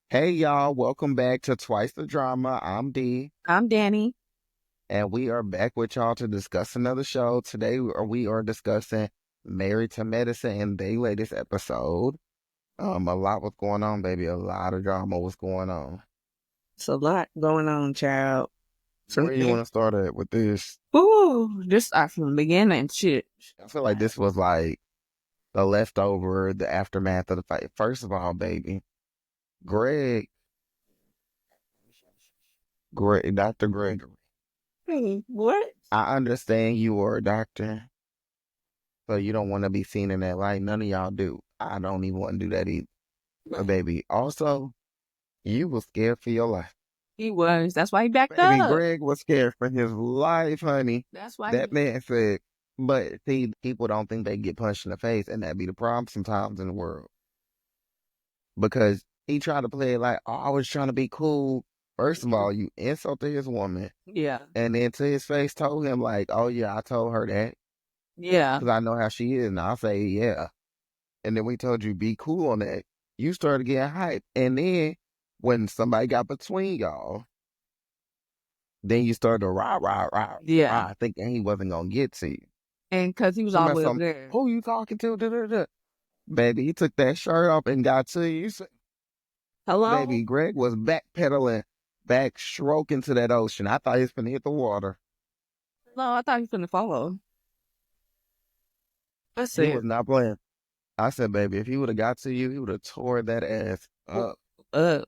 Hey y'all, welcome back to Twice the Drama. I'm D, I'm Dani. and we are back with y'all to discuss another show. Today we are discussing Married to Medicine in their latest episode. A lot was going on, baby. A lot of drama was going on. It's a lot going on, child. From Where you the want to start at with this? ooh, just start from the beginning. Shit. I feel like this was like the leftover, the aftermath of the fight. First of all, baby, Greg, Dr. Gregory. Hey, what? I understand you are a doctor. So you don't want to be seen in that light. None of y'all do. I don't even want to do that either. But baby, also, you was scared for your life. He was. That's why he backed Baby, up. Greg was scared for his life, honey. That's why That he. man said, but see, people don't think they get punched in the face, and that be the problem sometimes in the world. Because he tried to play it like, oh, I was trying to be cool. First of all, you insulted his woman, Yeah. and then to his face told him like, oh yeah, I told her that. Yeah. Because I know how she is, and I'll say, yeah. And then we told you be cool on that. You started getting hyped. And then when somebody got between y'all, then you started to rah, rah, rah, Yeah. rah, thinking he wasn't going to get to you. And because he was all the Somebody, way over some, there. who you talking to? Da, da, da. Baby, he took that shirt off and got to you. Hello? Baby, Greg was backpedaling, back stroking to that ocean. I thought he was going to hit the water. No, I thought he was gonna follow. I He was said, not playing. I said, baby, if he would have got to you, he would have tore that ass "Well, up. uh,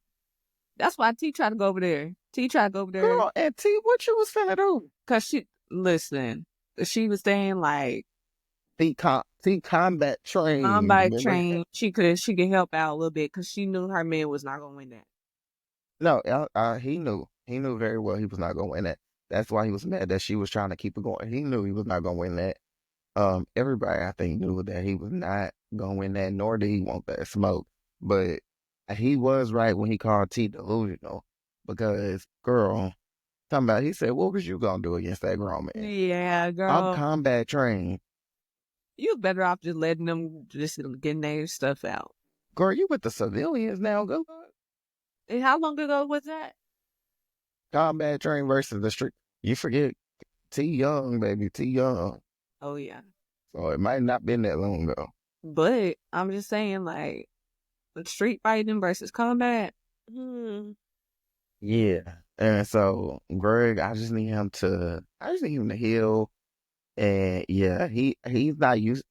that's why T tried to go over there. T tried to go over there Girl, and T, what you was finna do? because listen, she was saying like, T combat trained, non-bike remember? train, she could help out a little bit because she knew her man was not gonna win that. No, he knew. He knew very well he was not going to win that. That's why he was mad that she was trying to keep it going. He knew he was not going to win that. Everybody I think knew that he was not going to win that, nor did he want that smoke. But he was right when he called T delusional, because girl, talking about, he said, "What was you gonna do against that grown man? Yeah, I'm girl, combat trained, you better off just letting them just getting their stuff out. girl. You with the civilians now? Go And how long ago was that? combat trained versus the street. You forget T Young, baby, T Young. Oh yeah, So it might not been that long ago. but I'm just saying, like, the street fighting versus combat. Hmm. Yeah. And so Greg, I just need him to heal. And yeah, he's not used.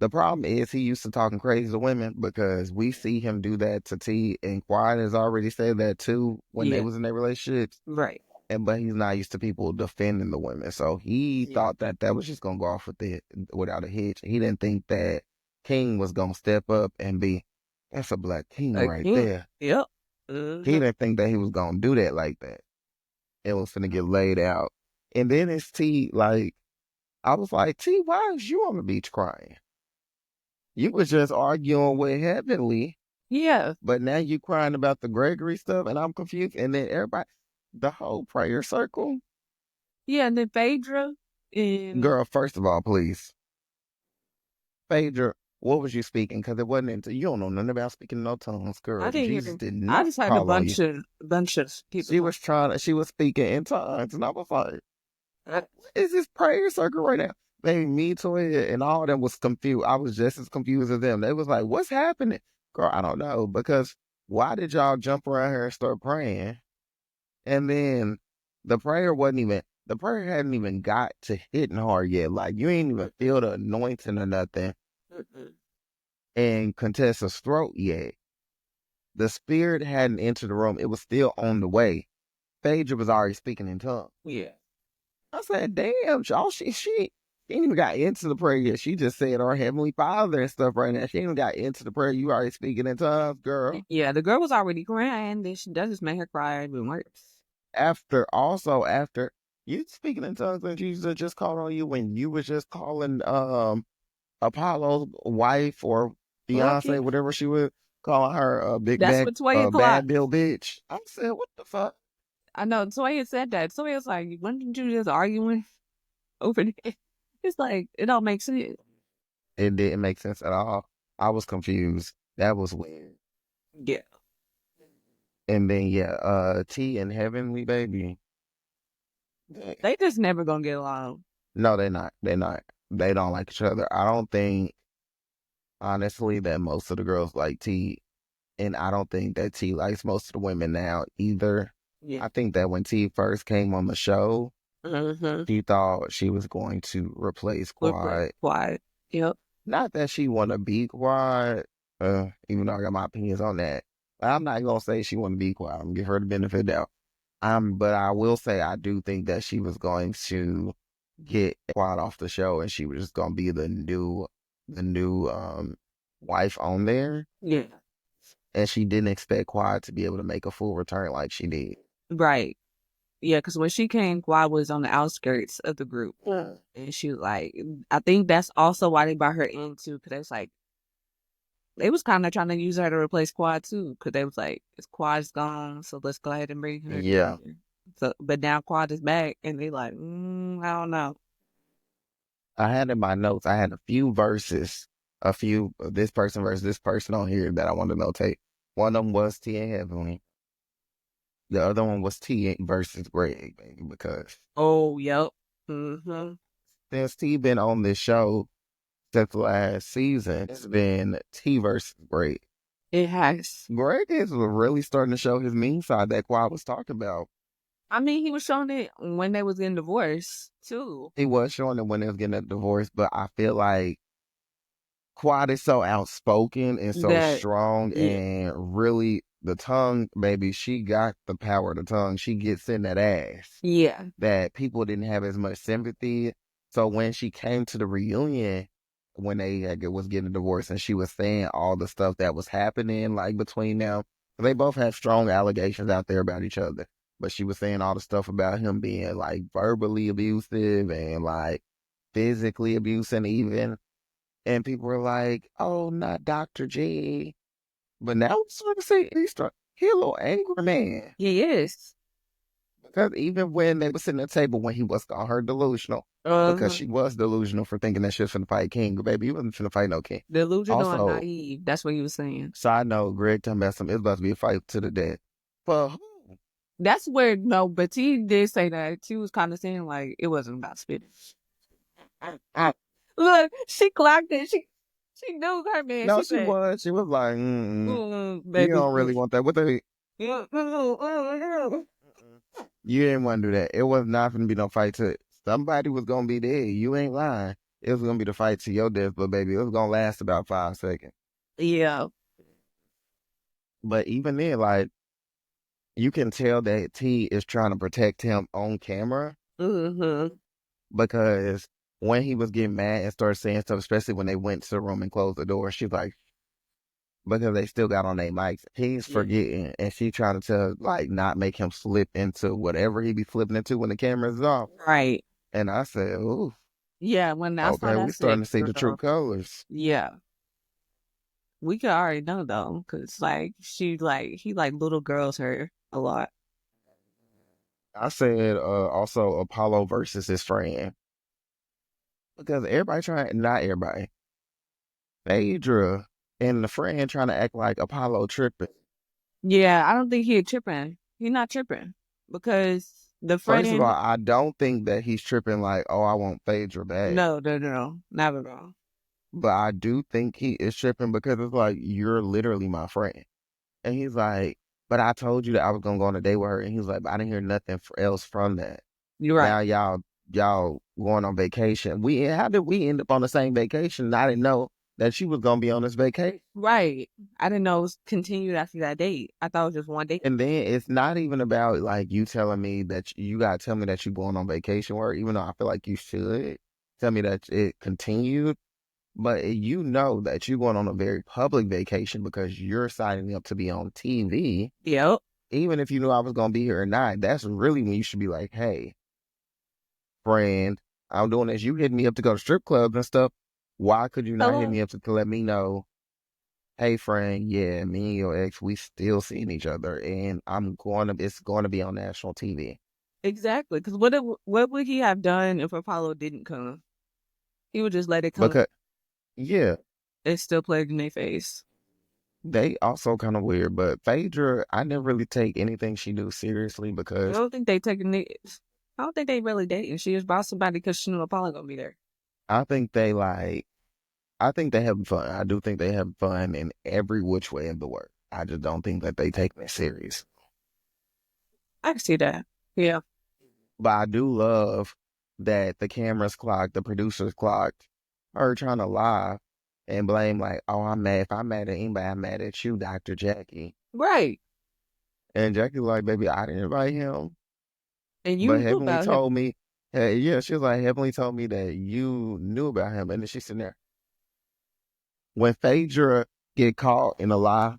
The problem is he used to talking crazy to women, because we see him do that to T, and Quiet has already said that too when they Yeah, was in their relationships. right. But he's not used to people defending the women. So he Yeah. thought that that was just gonna go off with it without a hitch. He didn't think that King was gonna step up and be, that's a black king right Again. there. Yep. He Hmm. didn't think that he was gonna do that like that. It was gonna get laid out. And then it's T, like, I was like, T, why is you on the beach crying? You was just arguing with Heavenly, Yeah. but now you crying about the Gregory stuff, and I'm confused. And then everybody, the whole prayer circle. Yeah, and then Phaedra and Girl, first of all, please. Phaedra, what was you speaking? Because it wasn't until you don't know nothing about speaking no tongues, I girl. didn't Jesus hear. did I not just heard a call on you. bunch of people talking. She was speaking in tongues, and I was like, I, what is this prayer circle right now? Baby, me, Toya, and all of them was confused. I was just as confused as them. They was like, what's happening? Girl, I don't know. Because why did y'all jump around here and start praying? And then the prayer hadn't even got to hitting hard yet. Like, you ain't even feel the anointing or nothing mm-mm. in Contessa's throat yet. The spirit hadn't entered the room. It was still on the way. Phaedra was already speaking in tongues. Yeah. I said, damn, y'all, she ain't even got into the prayer yet. She just said our Heavenly Father and stuff right now. She ain't even got into the prayer. You already speaking in tongues, girl. Yeah, the girl was already crying. Then that just made her cry even worse. After you speaking in tongues, and Jesus just called on you when you was just calling Apollo's wife or fiance, Okay. whatever she was, calling her a That's what Toya bad clocked. bill bitch. I said, what the fuck? I know Toya said that. Toya was like, when did you just arguing over there? It's like, it don't make sense. It didn't make sense at all. I was confused. That was weird. Yeah. And then yeah, T and Heavenly Baby. They just never gonna get along. No, they're not. They're not. They don't like each other. I don't think, honestly, that most of the girls like T, and I don't think that T likes most of the women now either. Yeah. I think that when T first came on the show, Mm-hmm. she thought she was going to replace Quad. Quiet. Yep. Not that she want to be Quad, even though I got my opinions on that. I'm not gonna say she want to be Quad. I'm gonna give her the benefit of the doubt. But I will say I do think that she was going to get Quad off the show, and she was just gonna be the new wife on there, Yeah. and she didn't expect Quad to be able to make a full return like she did. Right. Yeah, because when she came, Guad was on the outskirts of the group. Yeah. And she like, I think that's also why they brought her in too, because they was like, they was kind of trying to use her to replace Quad too, because they was like, it's Quad's gone, so let's go ahead and bring her Yeah, in. So, but now Quad is back, and they like, I don't know. I had in my notes. I had a few verses, a few this person versus this person on here that I wanted to notate. One of them was T and Heavenly. The other one was T versus Greg, baby, because Oh, yep. Mm-hmm. since T been on this show since last season, it's been T versus Greg. It has. Greg is really starting to show his mean side that Quad was talking about. I mean, he was showing it when they was getting divorced too. He was showing it when they was getting a divorce, but I feel like Quad is so outspoken and so That, strong, yeah, and really the tongue, baby, she got the power of the tongue. She gets in that ass yeah, that people didn't have as much sympathy. So when she came to the reunion, when they was getting a divorce, and she was saying all the stuff that was happening like between them, they both had strong allegations out there about each other. But she was saying all the stuff about him being like verbally abusive and like physically abusing even. And people were like, "Oh, not Dr. G." But now I'm starting to say he a little angry man. he is. Because even when they were sitting at the table when he was calling her delusional, because Uh, she was delusional for thinking that she was finna fight King. But baby, you wasn't finna fight no King. Delusional and Also, naive. That's what he was saying. side note, Greg talking about it's about to be a fight to the death. For who? That's where no, but T did say that. She was kind of saying like it wasn't about spitting. Look, she clocked it. She knew her man. No, She she said, was. She was like, you baby. don't really want that. What the? You didn't want to do that. It was not going to be no fight to somebody was going to be there. You ain't lying. It was going to be the fight to your death, but baby, it was going to last about 5 seconds. Yeah. But even then, like, you can tell that T is trying to protect him on camera Mm-hmm. because when he was getting mad and started saying stuff, especially when they went to the room and closed the door, she's like, because they still got on their mics, he's Yeah. forgetting, and she trying to tell, like, not make him slip into whatever he be flipping into when the camera's off. Right. And I said, ooh, Yeah. When I saw okay, that, I we starting said, to see the true girl. colors. Yeah. We could already know though, cause like he like little girls her a lot. I said, also Apollo versus his friend. Because everybody trying, not everybody, Phaedra and the friend trying to act like Apollo tripping. Yeah, I don't think he tripping. He not tripping because the First of all, friend. I don't think that he's tripping like, oh, I want Phaedra back. No, not at all. But I do think he is tripping because it's like, you're literally my friend. And he's like, but I told you that I was going to go on a date with her. And he's like, but I didn't hear nothing else from that. You're right. Now y'all going on vacation. How did we end up on the same vacation? I didn't know that she was going to be on this vacation. Right. I didn't know it was continued after that date. I thought it was just one date. And then it's not even about like you telling me that you got to tell me that you're going on vacation, or even though I feel like you should tell me that it continued. But you know that you're going on a very public vacation because you're signing up to be on TV. Yep. Even if you knew I was going to be here or not, that's really when you should be like, hey, friend, I'm doing this. You hit me up to go to strip clubs and stuff. Why could you not hit me up to let me know, hey, friend, yeah, me and your ex, we still seeing each other, and it's going to be on national TV. Exactly. Because what would he have done if Apollo didn't come? He would just let it come Because, yeah, and still play it in their face. They also kind of weird, but Phaedra, I never really take anything she do seriously I because don't think they taking it. I don't think they really dating. She just bought somebody because she knew Apollo gonna be there. I think they like, I think they having fun. I do think they have fun in every which way of the word. I just don't think that they taking it serious. I can see that. Yeah. But I do love that the cameras clocked, the producers clocked, her trying to lie and blame like, oh, I'm mad. If I'm mad at anybody, I'm mad at you, Dr. Jackie. Right. And Jackie's like, baby, I didn't invite him. And But you knew Heavenly about him. told me, hey, yeah, she was like, Heavenly told me that you knew about him. And then she's sitting there. When Phaedra get caught in a lie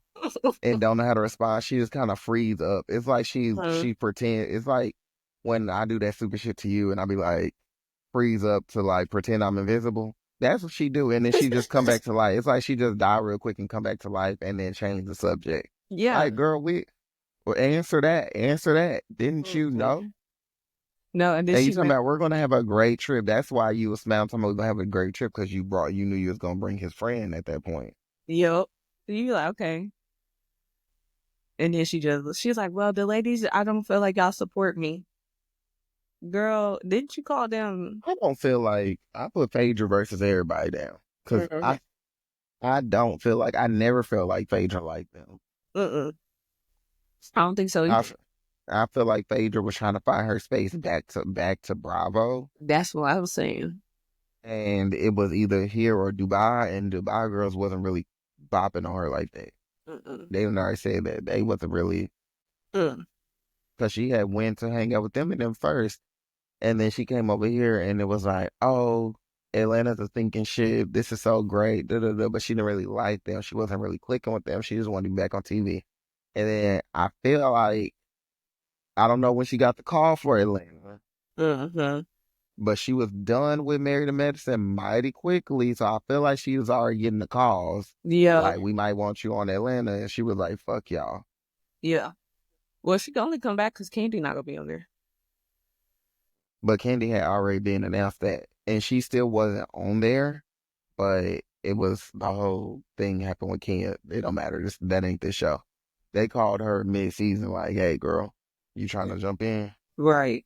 and don't know how to respond, she just kind of freeze up. It's like Uh, she pretend. It's like when I do that stupid shit to you and I be like, freeze up to like pretend I'm invisible. That's what she do. And then she just come back to life. It's like she just die real quick and come back to life and then change the subject. yeah. Like, girl, well, answer that. Answer that. Didn't you Mhm. know? No, and then And you she talking went. about we're gonna have a great trip. That's why you was smiling talking about we're gonna have a great trip because you knew you was gonna bring his friend at that point. Yep. You like okay. And then she's like, well, the ladies, I don't feel like y'all support me. Girl, didn't you call them? I don't feel like I put Phaedra versus everybody down because Mm-mm. I don't feel like I never felt like Phaedra liked them. Mm-mm. I don't think so I, either. f- I feel like Phaedra was trying to find her space back to Bravo, That's what I was saying. and it was either here or Dubai, and Dubai girls wasn't really bopping on her like that. Mm-mm. They didn't already say that they wasn't really Mm. because she had went to hang out with them and them first. And then she came over here and it was like, oh, Atlanta's a thinking shit. This is so great. Da, da, da. But she didn't really like them. She wasn't really clicking with them. She just wanted to be back on TV. And then I feel like, I don't know when she got the call for Atlanta, Mm-hmm. but she was done with Married to Medicine mighty quickly. So I feel like she was already getting the calls. Yeah. Like, we might want you on Atlanta. And she was like, fuck y'all. Yeah. Well, she can only come back because Candy not gonna be on there. But Candy had already been announced that. And she still wasn't on there. But it was the whole thing happened with Kenya. It don't matter. That ain't this show. They called her mid season like, hey girl, you trying to jump in? Right.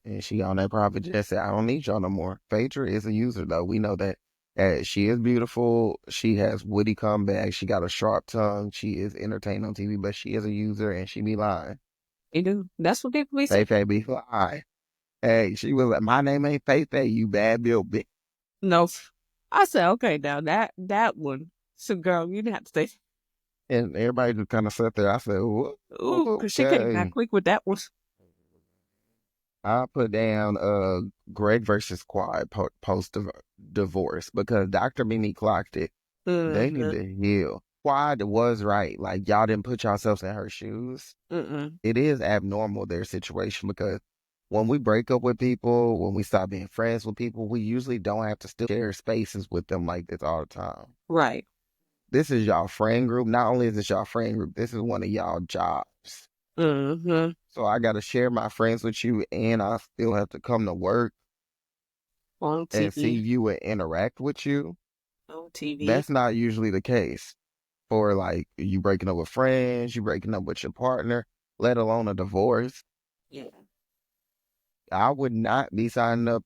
And she on that private jet said, I don't need y'all no more. Phaedra is a user though. We know that. She is beautiful. She has witty comebacks. She got a sharp tongue. She is entertaining on TV, but she is a user and she be lying. You do. That's what people be saying. Faye be lying. Hey, she was like, my name ain't Faye, you bad bitch. No. I said, okay, now that one. So, girl, you didn't have to say, And everybody just kind of sat there. I said, ooh, because she came back okay. quick with that one. I put down Greg versus Quad post divorce because Dr. Mimi clocked it. They need Mm-hmm. to heal. Quad was right. Like y'all didn't put yourselves in her shoes. Mm-mm. It is abnormal their situation because when we break up with people, when we stop being friends with people, we usually don't have to still share spaces with them like this all the time. Right. This is y'all friend group. Not only is this y'all friend group, this is one of y'all jobs. Mm-hmm. So I got to share my friends with you, and I still have to come to work On and see TV. you and interact with you. On TV. That's not usually the case for like you breaking up with friends, you breaking up with your partner, let alone a divorce. Yeah. I would not be signing up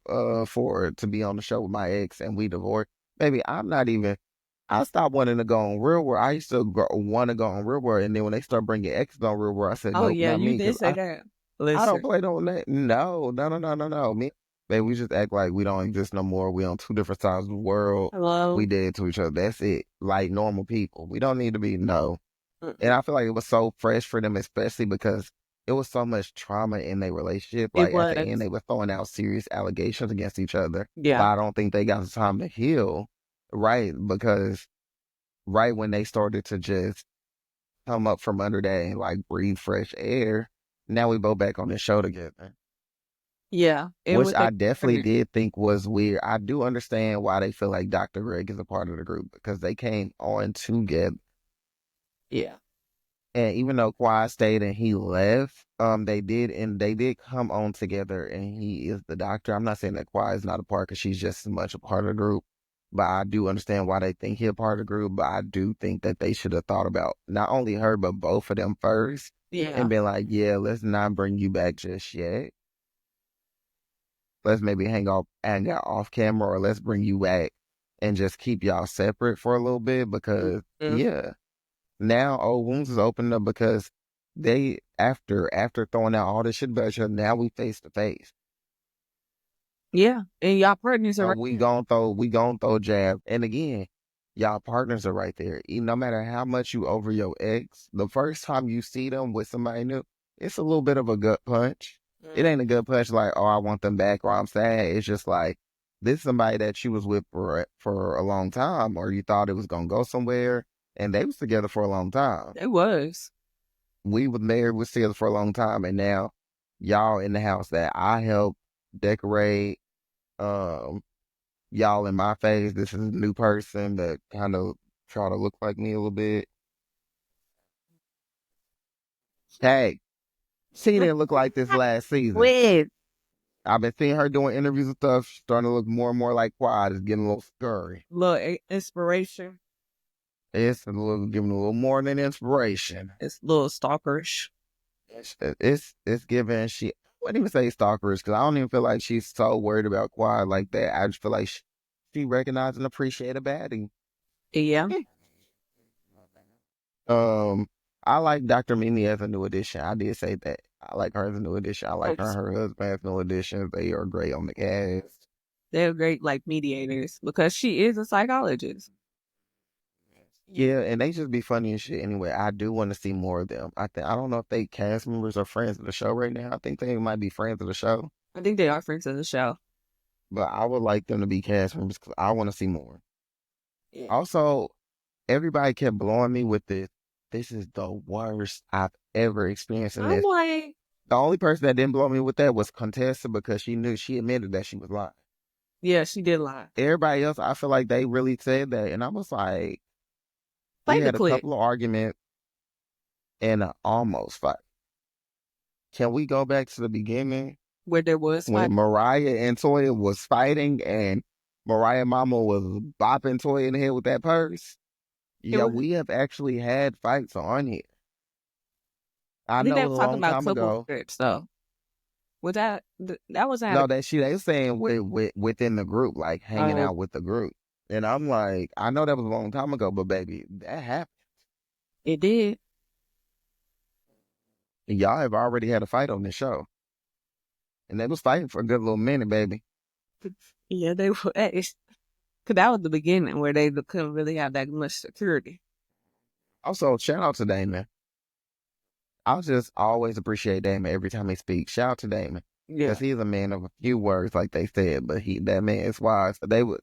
for to be on the show with my ex and we divorced. Baby, I'm not even. I stopped wanting to go on Real World. I used to want to go on Real World, and then when they start bringing exes on Real World, I said, Oh, nope, yeah, not you me, did because say that. I don't Listen. play no that. No, no, no, no, no, no. Me, baby, we just act like we don't exist no more. We on two different sides of the world. We Hello. dead to each other. That's it. Like normal people. We don't need to be no. And Mm-mm. I feel like it was so fresh for them, especially because it was so much trauma in their relationship. It Like at the end, was. they were throwing out serious allegations against each other. But Yeah. I don't think they got the time to heal, right? Because right when they started to just come up from under that and like breathe fresh air, now we both back on the show together. Yeah. And Which with their I definitely partner. did think was weird. I do understand why they feel like Dr. Greg is a part of the group because they came on together. Yeah. And even though Quad stayed and he left, they did come on together and he is the doctor. I'm not saying that Quad is not a part because she's just as much a part of the group. but I do understand why they think he a part of the group. But I do think that they should have thought about not only her, but both of them first and Yeah. been like, yeah, let's not bring you back just yet. Let's maybe hang out off camera, or let's bring you back and just keep y'all separate for a little bit because Mhm. yeah, now old wounds is opening up because they after throwing out all this shit about you, now we face to face. Yeah. And y'all partners are So right there. we gon' throw jab. And again, y'all partners are right there. No matter how much you over your ex, the first time you see them with somebody new, it's a little bit of a gut punch. It ain't a gut punch like, oh, I want them back or I'm sad. It's just like this is somebody that you was with for a long time, or you thought it was gonna go somewhere, and they was together for a long time. It was. We was married, was together for a long time, and now y'all in the house that I helped decorate. Um, y'all in my face. This is a new person that kind of try to look like me a little bit. Hey, she didn't look like this last season. When? I've been seeing her doing interviews and stuff. She's starting to look more and more like Quad. It's getting a little scurry. Little inspiration. It's a little giving a little more than inspiration. It's a little stalkerish. It's giving she. I wouldn't even say stalkers because I don't even feel like she's so worried about Quad like that. I just feel like she recognized and appreciate a baddie. Yeah. Um, I like Dr. Mimi as a new addition. I did say that. I like her as a new addition. I like her and her husband as new additions. They are great on the cast. They're great like mediators because she is a psychologist. Yeah, and they just be funny and shit. Anyway, I do want to see more of them. I don't know if they cast members or friends of the show right now. I think they might be friends of the show, I think they are friends of the show. but I would like them to be cast members because I want to see more. Yeah. Also, everybody kept blowing me with this. This is the worst I've ever experienced in I'm this. like, The only person that didn't blow me with that was Contessa because she admitted that she was lying. yeah, she did lie. Everybody else, I feel like they really said that. And I was like, we Play the had a clip couple of arguments and an almost fight. Can we go back to the beginning where there was when fight. Mariah and Toya was fighting and Mariah Mama was bopping Toya in the head with that purse? It Yeah, was. we have actually had fights on here. I I think know they it were was a talking long about time couple ago. strips though. Was that was not a No, that she they was saying within the group, like hanging oh out with the group. And I'm like, I know that was a long time ago, but baby, that happened. it did. And y'all have already had a fight on this show. And they was fighting for a good little minute, baby. Yeah, they were. Cause that was the beginning where they couldn't really have that much security. Also, shout out to Damon. I just always appreciate Damon every time he speaks. Shout out to Damon. Yeah. Because he's a man of a few words, like they said, but that man is wise.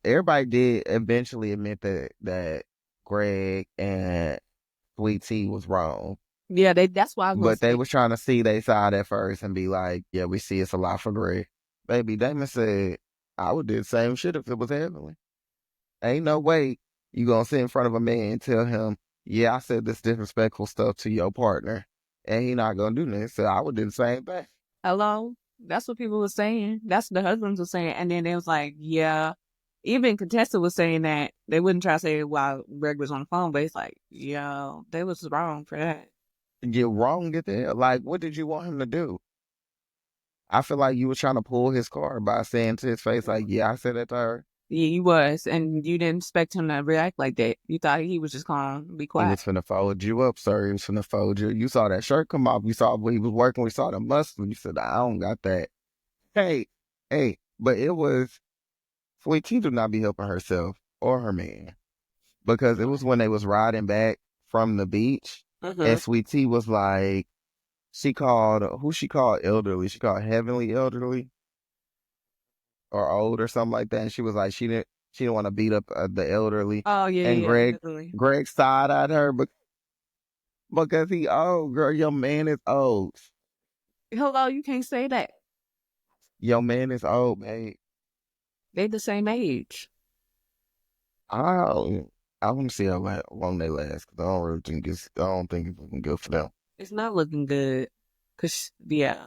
Everybody did eventually admit that Greg and Sweet Tea was wrong. Yeah, that's why I was gonna But they say. was trying to see their side at first and be like, yeah, we see it's a lot for Greg. Baby, Damon said, I would do the same shit if it was Evelyn. Ain't no way you gonna sit in front of a man and tell him, yeah, I said this disrespectful stuff to your partner. And he not gonna do this. So I would do the same thing. Hello? That's what people were saying. That's what the husbands were saying. And then they was like, yeah. Even Contessa was saying that they wouldn't try to say it while Greg was on the phone, but it's like, yo, they was wrong for that. You're wrong at the hell. Like, what did you want him to do? I feel like you were trying to pull his card by saying to his face, like, yeah, I said that to her. Yeah, he was. And you didn't expect him to react like that. You thought he was just gonna be He quiet. was finna fold you up, sir. He was finna fold you. You saw that shirt come off. You saw when he was working. We saw the muscle. You said, I don't got that. Hey, hey, but it was Sweet Tea do not be helping herself or her man because it was when they was riding back from the beach Mm-hmm. and Sweet Tea was like, she called, who she called elderly? She called Heavenly Elderly or old or something like that. And she was like, she didn't want to beat up the elderly. Oh, yeah, And yeah, definitely. Greg side eyed her because he old, girl. Your man is old. Hello, you can't say that. Your man is old, babe. They the same age. I I want to see how long they last because I don't think it's looking good for them. It's not looking good. Cause, yeah.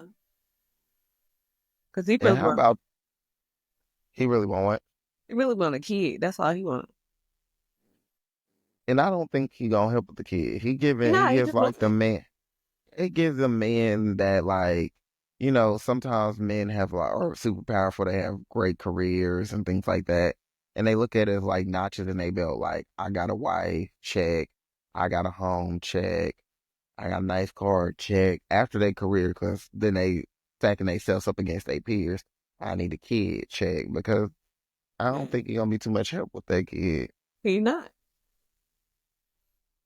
Cause he And feels how were, about he really won't? He really want a kid. That's all he want. And I don't think he gonna help with the kid. He Nah, he gives just wants like the it. man. It gives a man that like, sometimes men have like are super powerful. They have great careers and things like that, and they look at it as like notches in their belt. Like I got a wife, check. I got a home, check. I got a nice car, check. After their career, because then they stacking themselves up against their peers. I need a kid, check. Because I don't think he gonna be too much help with that kid. He not.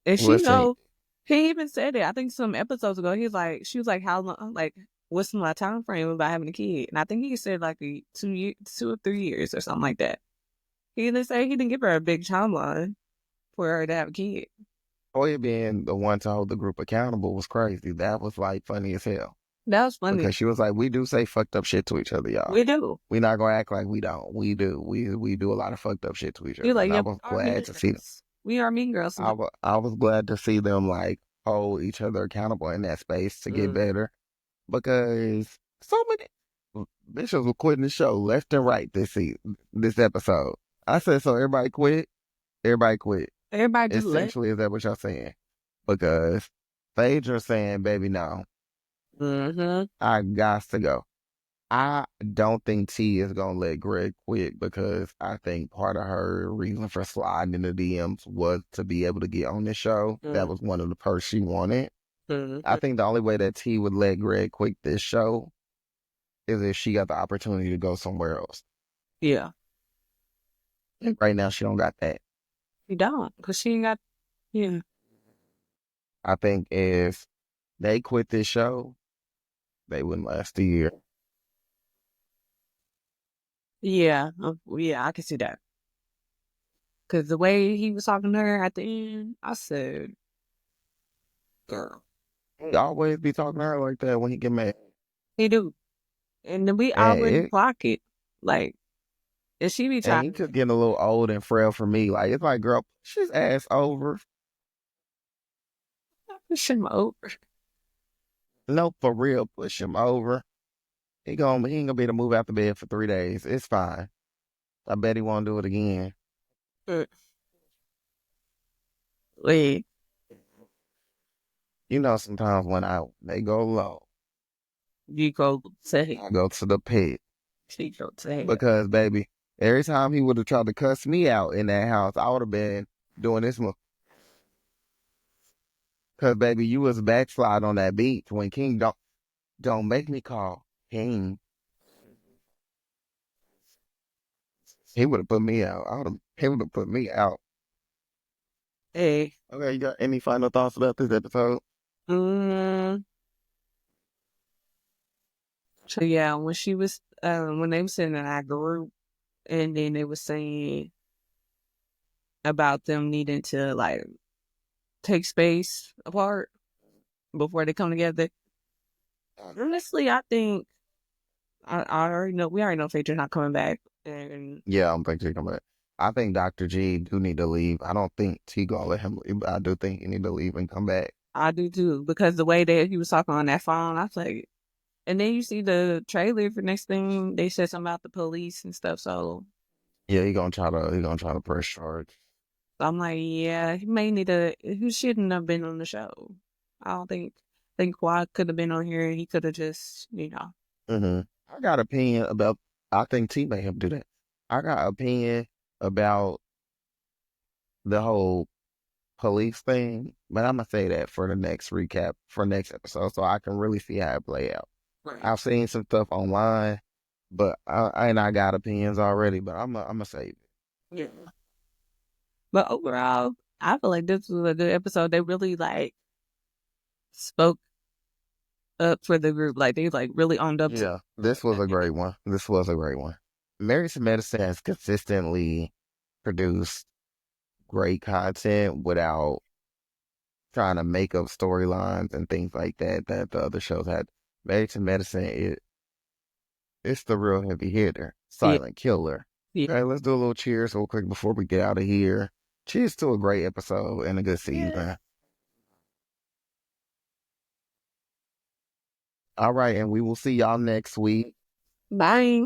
And she Listen, know. He even said it. I think some episodes ago. She was like, how long? Like, what's my time frame about having a kid? And I think he said like 2 years, 2 or 3 years or something like that. He didn't say he didn't give her a big timeline for her to have a kid. Toya being the one to hold the group accountable was crazy. That was like funny as hell. That was funny. Because she was like, we do say fucked up shit to each other, y'all. We do. We not gonna act like we don't. We do. We do a lot of fucked up shit to each He was other. like, And I yeah, we was are glad mean to see them. girls. We are mean girls. I was glad to see them like hold each other accountable in that space to get Mm. better. Because so many bitches were quitting the show left and right this episode. I said, so everybody quit? Everybody quit. Everybody just let. Essentially, is that what y'all saying? Because Phaedra saying, baby, no, Mm-hmm. I got to go. I don't think T is gonna let Greg quit because I think part of her reason for sliding in the DMs was to be able to get on this show. That was one of the perks she wanted. I Mm-hmm. think the only way that T would let Greg quit this show is if she got the opportunity to go somewhere else. Yeah. And right now, she don't got that. She don't, because she ain't got, yeah. I think if they quit this show, they wouldn't last a year. Yeah. Yeah, I can see that. Because the way he was talking to her at the end, I said, girl, He always be talking to her like that when he get mad. he do. And then we And already it clock it. Like, and she be and trying he to just getting a little old and frail for me. Like it's like, girl, push his ass over. push him over. No, for real, push him over. He ain't gonna be able to move out the bed for 3 days. It's fine. I bet he won't do it again. Mm. Wait, Sometimes when they go low, you go say, I go to the pit. she go say, Because baby, every time he would have tried to cuss me out in that house, I would have been doing this move. Cause baby, you was backslide on that beach when King don't make me call King. He would have put me out. He would have put me out. hey, Okay, you got any final thoughts about this episode? mm. So yeah, when they were sitting in our group, and then they were saying about them needing to like take space apart before they come together. Honestly, I think I already know we already know Phaedra's not coming back, and Yeah, I don't think she's coming back. I think Dr. G do need to leave. I don't think T gonna let him leave, but I do think he need to leave and come back. I do too because the way that he was talking on that phone, I was like, and then you see the trailer for next thing they said something about the police and stuff. So Yeah, he gonna try to press charge. I'm like, yeah, he shouldn't have been on the show. I don't think Quad could have been on here. He could have just, hmm I got opinion about. I think T may have do that. I got opinion about the whole police thing, but I'm gonna say that for the next recap for next episode, so I can really see how it play out. right. I've seen some stuff online, but I got opinions already, but I'm gonna save it. Yeah. But overall, I feel like this was a good episode. They really like spoke up for the group. Like they like really owned up to Yeah, this was a great one. This was a great one. Medicine Medicine has consistently produced great content without trying to make up storylines and things like that the other shows had. Medicine Medicine, it's the real heavy hitter, yeah, silent killer. yeah. Okay, let's do a little cheers real quick before we get out of here. Cheers to a great episode and a good Yeah. season. All right, and we will see y'all next week. Bye.